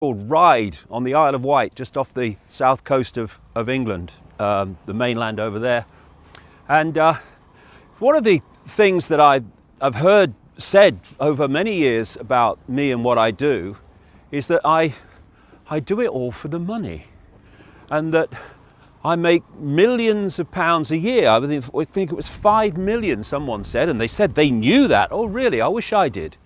called Ryde on the Isle of Wight, just off the south coast of England, the mainland over there. And one of the things that I've heard said over many years about me and what I do is that I do it all for the money, and that I make millions of pounds a year. I think it was 5 million, someone said, and they said they knew that. Oh, really? I wish I did.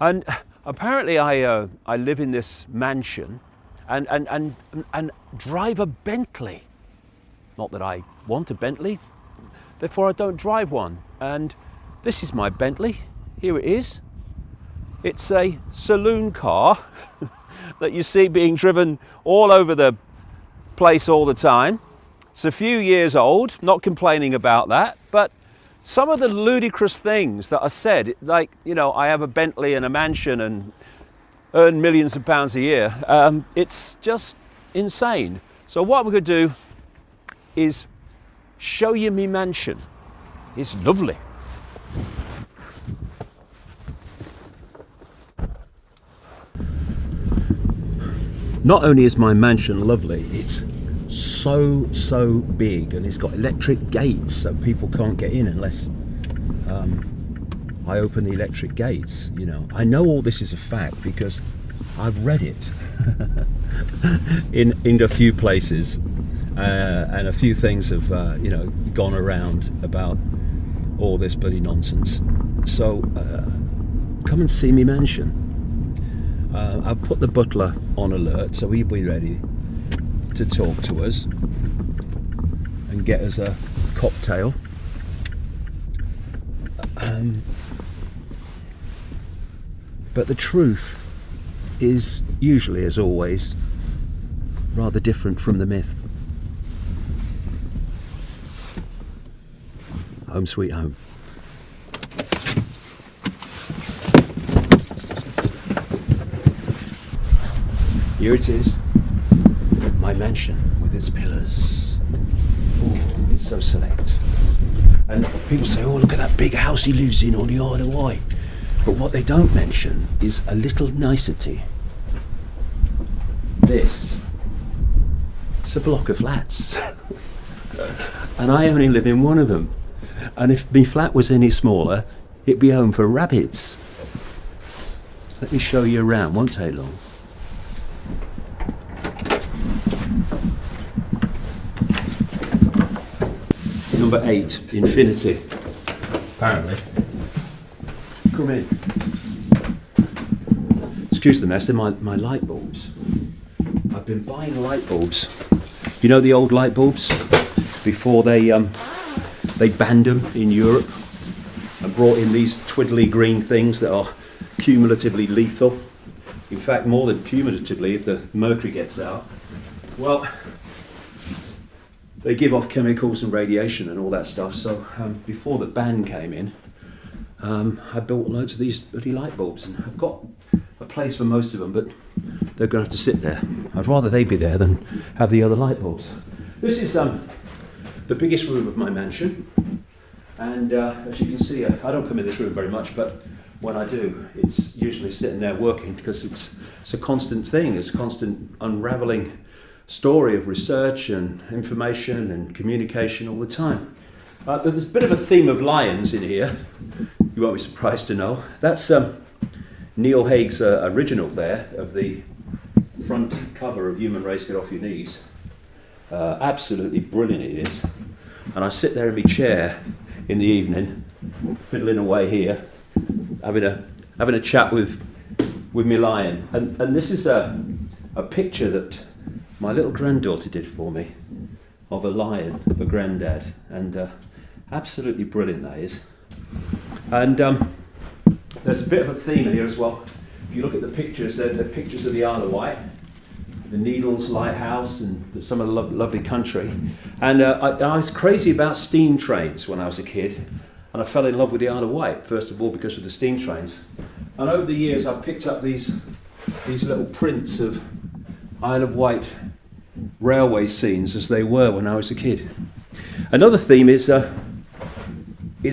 And apparently I live in this mansion and drive a Bentley. Not that I want a Bentley, therefore I don't drive one. And this is my Bentley. Here it is. It's a saloon car that you see being driven all over the place all the time. It's a few years old, not complaining about that, but some of the ludicrous things that are said, like, you know, I have a Bentley and a mansion and earn millions of pounds a year, it's just insane. So what we're going to do is show you me mansion. It's lovely. Not only is my mansion lovely, it's so big, and it's got electric gates, so people can't get in unless I open the electric gates. You know, I know all this is a fact because I've read it in a few places, and a few things have gone around about all this bloody nonsense. So come and see me mansion. I've put the butler on alert, so he'll be ready to talk to us and get us a cocktail. But the truth is usually, as always, rather different from the myth. Home sweet home. Here it is, my mansion with its pillars. Oh, it's so select. And people say, oh, look at that big house he lives in on the Isle of Wight. But what they don't mention is a little nicety. It's a block of flats. And I only live in one of them. And if my flat was any smaller, it'd be home for rabbits. Let me show you around, won't take long. Number 8, infinity, apparently. Come in. Excuse the mess, they're my light bulbs. I've been buying light bulbs. You know the old light bulbs? Before they banned them in Europe and brought in these twiddly green things that are cumulatively lethal. In fact, more than cumulatively if the mercury gets out. Well, they give off chemicals and radiation and all that stuff. So before the ban came in, I built loads of these bloody light bulbs, and I've got a place for most of them, but they're going to have to sit there. I'd rather they be there than have the other light bulbs. This is the biggest room of my mansion, and as you can see, I don't come in this room very much, but when I do, it's usually sitting there working, because it's a constant thing. It's a constant unravelling story of research and information and communication all the time. There's a bit of a theme of lions in here, you won't be surprised to know. That's Neil Haig's original there of the front cover of Human Race Get Off Your Knees. Absolutely brilliant it is. And I sit there in my chair in the evening, fiddling away here, having a chat with my lion. And this is a picture that my little granddaughter did for me of a lion, of a granddad, and absolutely brilliant that is. And there's a bit of a theme here as well. If you look at the pictures, they're pictures of the Isle of Wight, the Needles Lighthouse, and some of the lovely country. And I was crazy about steam trains when I was a kid, and I fell in love with the Isle of Wight, first of all because of the steam trains. And over the years I've picked up these little prints of Isle of Wight railway scenes as they were when I was a kid. Another theme is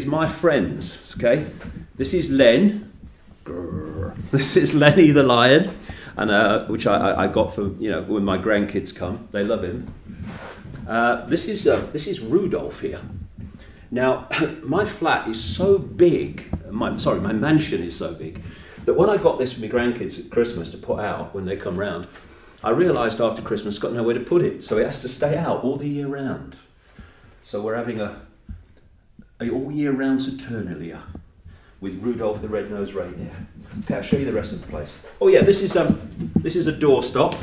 my friends. Okay, this is Len. This is Lenny the lion, and which I got for when my grandkids come. They love him. This is Rudolph here. Now, my flat is so big. My mansion is so big that when I got this for my grandkids at Christmas to put out when they come round, I realised after Christmas I've got nowhere to put it, so it has to stay out all the year round. So we're having a all year round Saturnalia with Rudolph the Red-Nosed Reindeer. Okay, I'll show you the rest of the place. Oh yeah, this is a doorstop.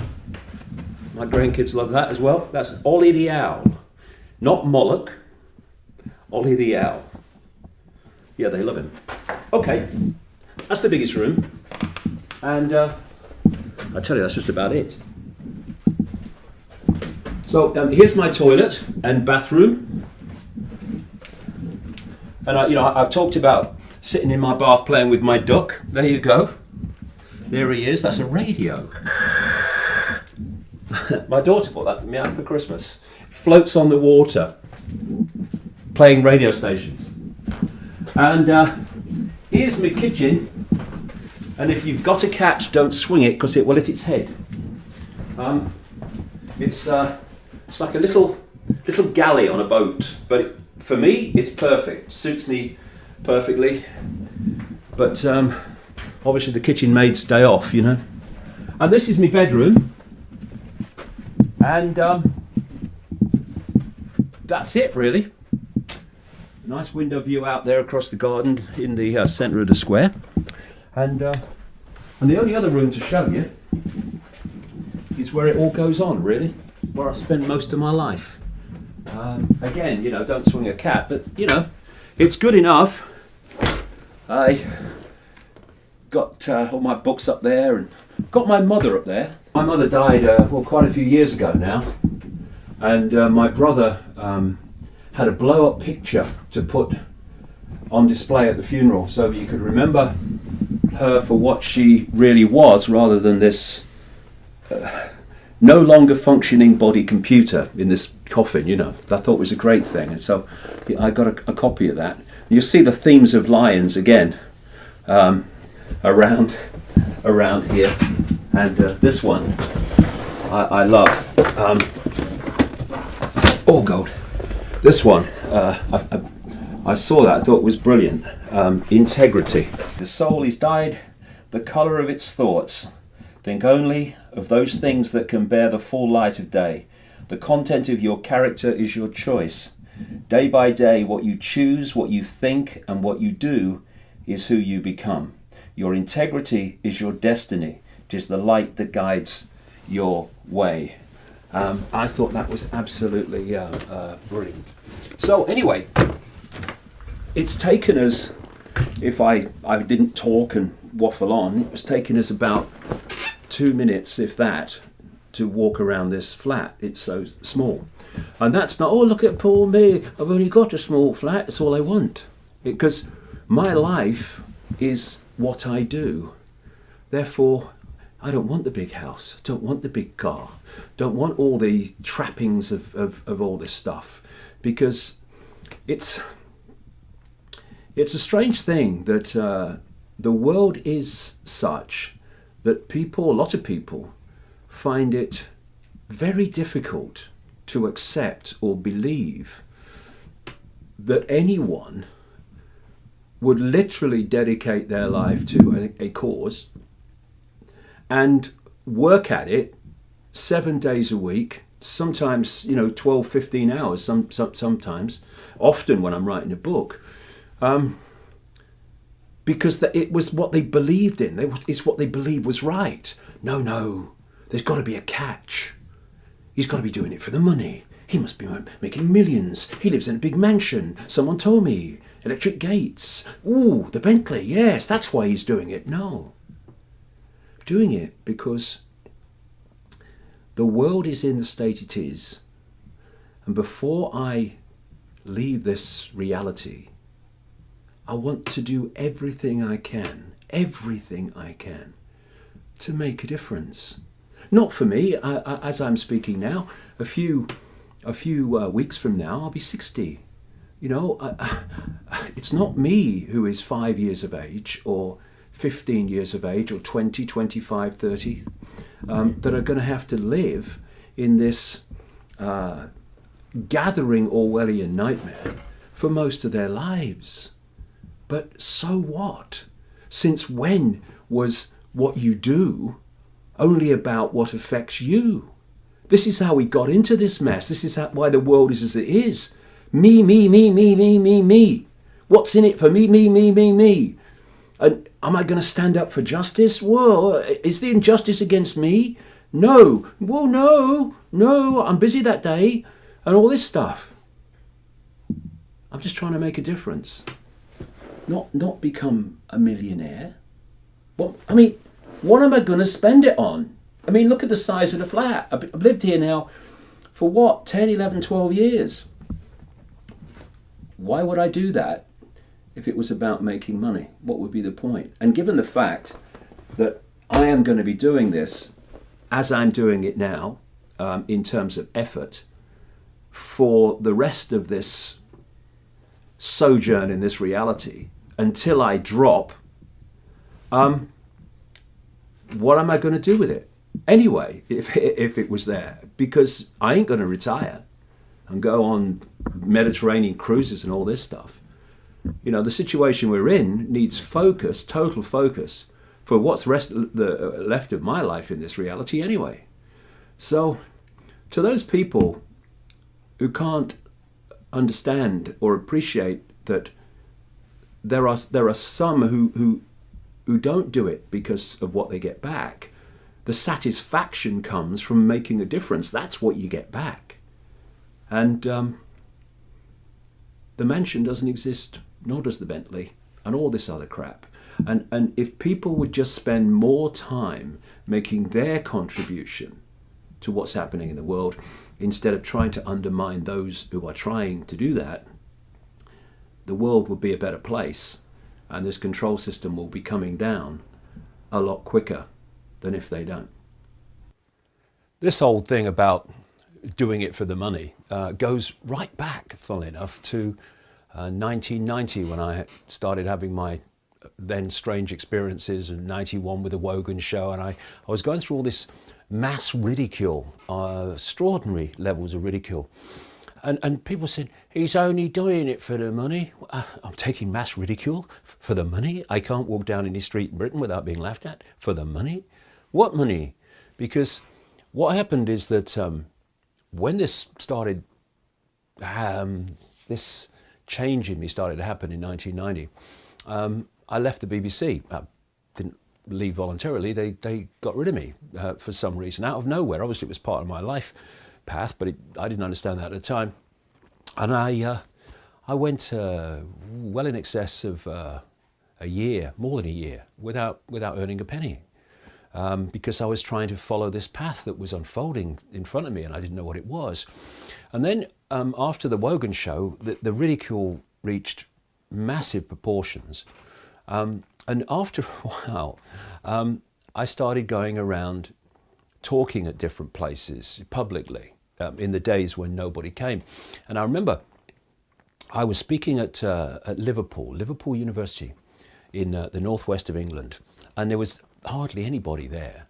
My grandkids love that as well. That's Ollie the Owl, not Moloch. Ollie the Owl. Yeah, they love him. Okay, that's the biggest room, and I tell you, that's just about it. So here's my toilet and bathroom, and I've talked about sitting in my bath playing with my duck. There you go. There he is. That's a radio. My daughter bought that to me out for Christmas. Floats on the water, playing radio stations. And here's my kitchen. And if you've got a cat, don't swing it because it will hit its head. It's like a little galley on a boat, but for me, it's perfect. Suits me perfectly. But obviously, the kitchen maids stay off, And this is my bedroom. And that's it, really. Nice window view out there across the garden in the centre of the square. And the only other room to show you is where it all goes on, really, where I spend most of my life. Again, don't swing a cat, but, it's good enough. I got all my books up there and got my mother up there. My mother died, quite a few years ago now. And my brother had a blow-up picture to put on display at the funeral so you could remember her for what she really was rather than this no longer functioning body computer in this coffin, I thought it was a great thing. And so I got a copy of that. You'll see the themes of lions again around here. And this one I love. Oh God, this one I saw that, I thought it was brilliant. Integrity. The soul is dyed the colour of its thoughts. Think only of those things that can bear the full light of day. The content of your character is your choice. Day by day, what you choose, what you think, and what you do is who you become. Your integrity is your destiny. It is the light that guides your way. I thought that was absolutely brilliant. So anyway, it's taken us, if I didn't talk and waffle on, it was taking us about 2 minutes, if that, to walk around this flat. It's so small. And that's not, oh, look at poor me, I've only got a small flat, that's all I want. Because my life is what I do. Therefore, I don't want the big house, I don't want the big car, don't want all the trappings of all this stuff. Because it's a strange thing that the world is such that a lot of people, find it very difficult to accept or believe that anyone would literally dedicate their life to a cause and work at it 7 days a week, sometimes 12, 15 hours, sometimes, often when I'm writing a book, because it was what they believed in. It's what they believed was right. No, there's got to be a catch. He's got to be doing it for the money. He must be making millions. He lives in a big mansion. Someone told me. Electric gates. Ooh, the Bentley. Yes, that's why he's doing it. No. Doing it because the world is in the state it is. And before I leave this reality, I want to do everything I can to make a difference. Not for me, as I'm speaking now, a few weeks from now, I'll be 60. It's not me who is 5 years of age or 15 years of age, or 20, 25, 30, that are going to have to live in this gathering Orwellian nightmare for most of their lives. But so what? Since when was what you do only about what affects you? This is how we got into this mess. This is why the world is as it is. Me, me, me, me, me, me, me. What's in it for me, me, me, me, me? And am I going to stand up for justice? Well, is the injustice against me? No. Well, no, I'm busy that day, and all this stuff. I'm just trying to make a difference. Not become a millionaire. What am I going to spend it on? I mean, look at the size of the flat. I've lived here now for what, 10, 11, 12 years. Why would I do that if it was about making money? What would be the point? And given the fact that I am going to be doing this as I'm doing it now, in terms of effort, for the rest of this sojourn in this reality, until I drop, what am I going to do with it? Anyway, if it was there, because I ain't going to retire and go on Mediterranean cruises and all this stuff. You know, the situation we're in needs focus, total focus, for what's left of my life in this reality anyway. So, to those people who can't understand or appreciate that there are some who don't do it because of what they get back. The satisfaction comes from making a difference. That's what you get back. And the mansion doesn't exist, nor does the Bentley, and all this other crap. And if people would just spend more time making their contribution to what's happening in the world, instead of trying to undermine those who are trying to do that, the world would be a better place, and this control system will be coming down a lot quicker than if they don't. This whole thing about doing it for the money goes right back, funnily enough, to 1990, when I started having my then strange experiences, in 91 with the Wogan show, and I was going through all this mass ridicule, extraordinary levels of ridicule. And people said, he's only doing it for the money. I'm taking mass ridicule for the money? I can't walk down any street in Britain without being laughed at for the money? What money? Because what happened is that when this started, this change in me started to happen in 1990, I left the BBC. I didn't leave voluntarily. They got rid of me for some reason, out of nowhere. Obviously, it was part of my life path, but I didn't understand that at the time. And I went well in excess of a year, more than a year, without earning a penny, because I was trying to follow this path that was unfolding in front of me, and I didn't know what it was. And then after the Wogan show, the ridicule reached massive proportions. And after a while, I started going around talking at different places publicly, in the days when nobody came. And I remember I was speaking at Liverpool University in the northwest of England, and there was hardly anybody there.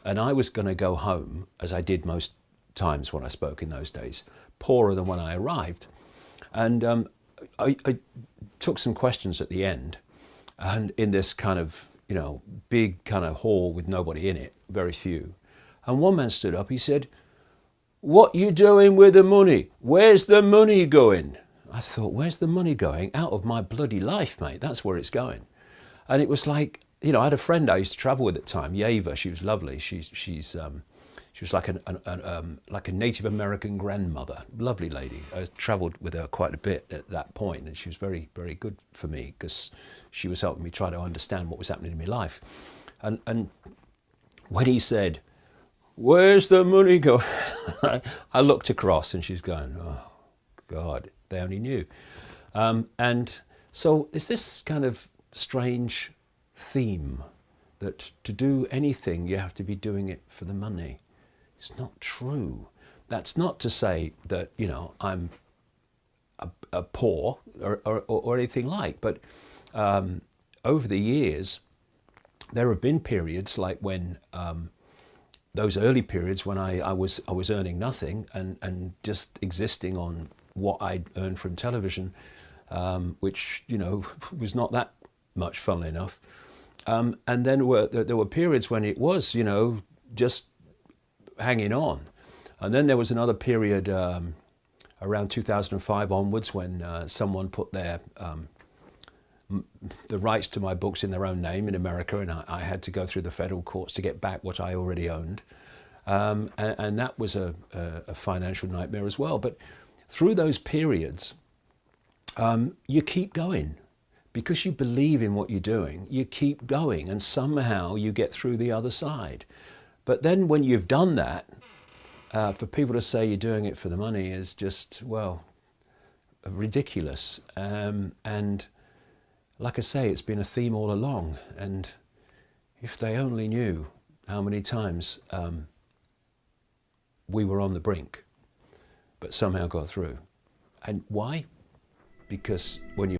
And I was going to go home, as I did most times when I spoke in those days, poorer than when I arrived. And I took some questions at the end, and in this kind of, big kind of hall with nobody in it, very few. And one man stood up, he said, "What you doing with the money? Where's the money going?" I thought, where's the money going? Out of my bloody life, mate. That's where it's going. And it was like, I had a friend I used to travel with at the time, Yeva. She was lovely. She was like a Native American grandmother, lovely lady. I travelled with her quite a bit at that point, and she was very, very good for me because she was helping me try to understand what was happening in my life. And when he said, "Where's the money going?" I looked across, and she's going, "Oh God, they only knew." And so it's this kind of strange theme that to do anything you have to be doing it for the money. It's not true. That's not to say that I'm a poor or anything like, but over the years there have been periods like when those early periods when I was earning nothing and just existing on what I'd earned from television, which was not that much, funnily enough. And then there were periods when it was just hanging on, and then there was another period around 2005 onwards when someone put the rights to my books in their own name in America, and I had to go through the federal courts to get back what I already owned, and that was a financial nightmare as well. But through those periods, you keep going because you believe in what you're doing. You keep going, and somehow you get through the other side. But then when you've done that, for people to say you're doing it for the money is just, well, ridiculous. And like I say, it's been a theme all along. And if they only knew how many times we were on the brink, but somehow got through. And why? Because when you